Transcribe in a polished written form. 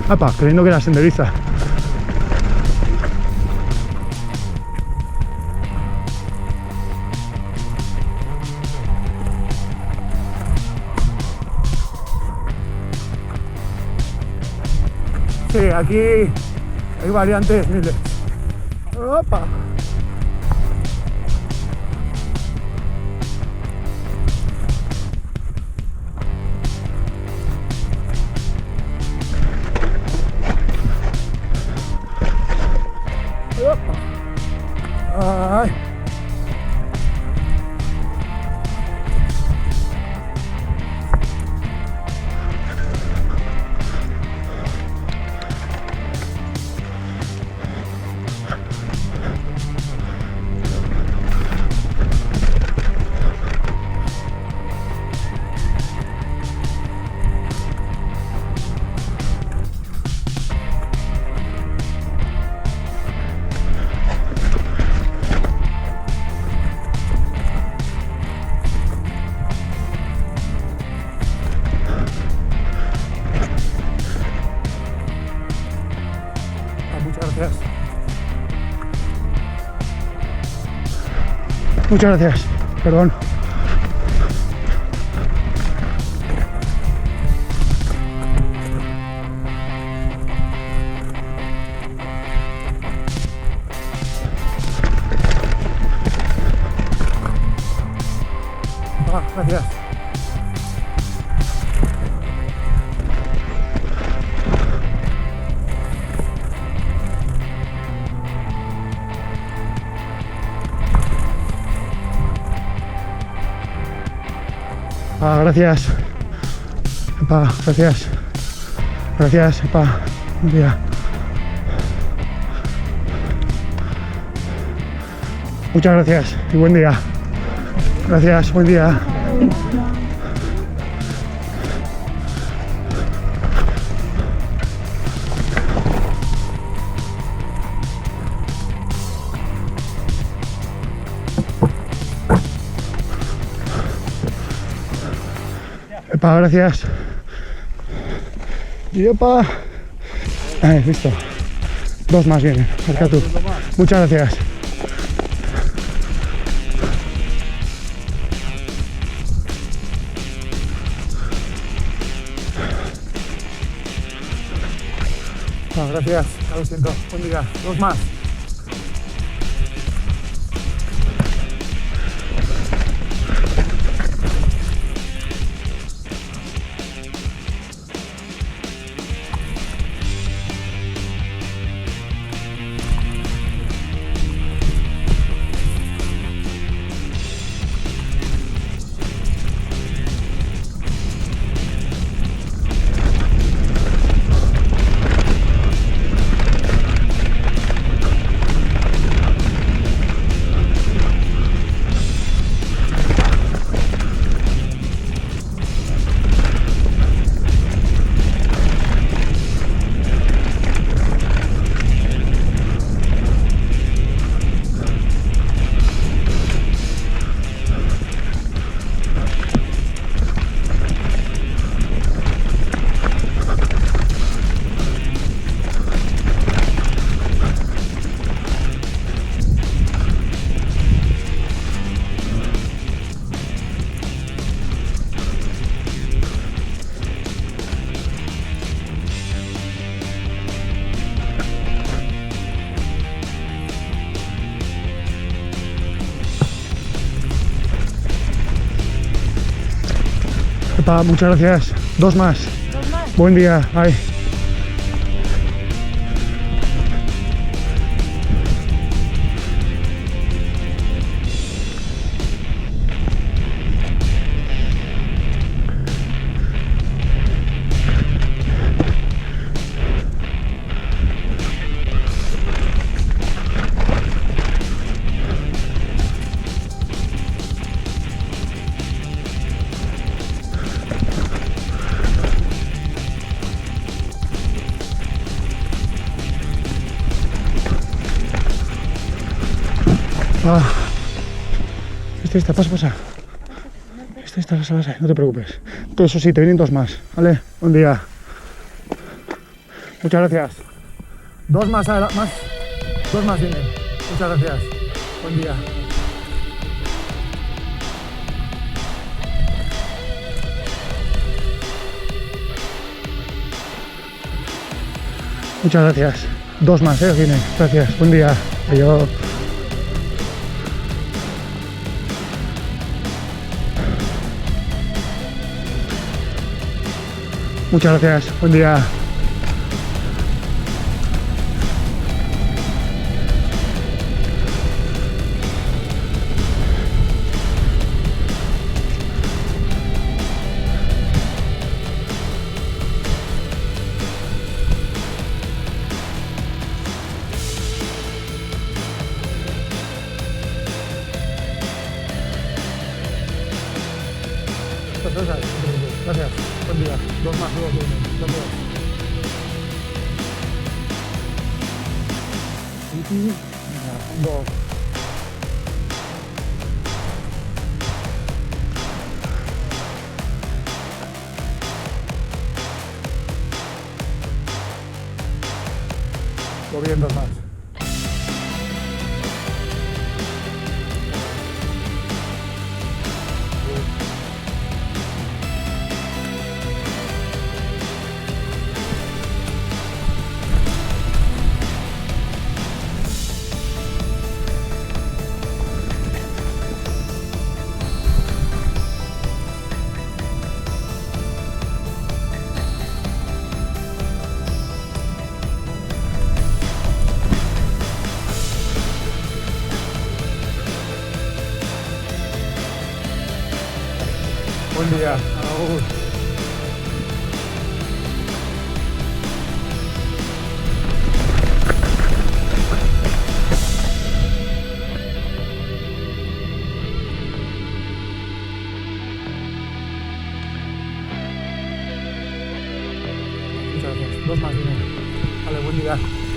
Apa, creyendo que era senderiza. Sí, aquí hay variantes miles. Opa. Opa. Ay. Muchas gracias, perdón. Gracias. Gracias. Epa, gracias. Gracias, epa. Buen día. Muchas gracias y buen día. Gracias, buen día. Epa, gracias. Y epa. Listo. Dos más vienen. Marca tú. Muchas gracias. Gracias. Lo siento. Buen día. Dos más. Muchas gracias. Dos más. ¿Dos más? Buen día. Ay. Esta, pasa. Esta, pasa, no te preocupes. Todo eso sí, te vienen dos más, ¿vale? Buen día. Muchas gracias. Dos más, dos más vienen. Muchas gracias. Buen día. Muchas gracias. Dos más, vienen. Gracias. Buen día. Adiós. Muchas gracias. Buen día. Gracias. Buen día. Dos más, dos vienen. Gracias. Dos. Lo bien, dos más. Buen día. Agur. Muchas gracias. Dos más vienen. Vale, buen día.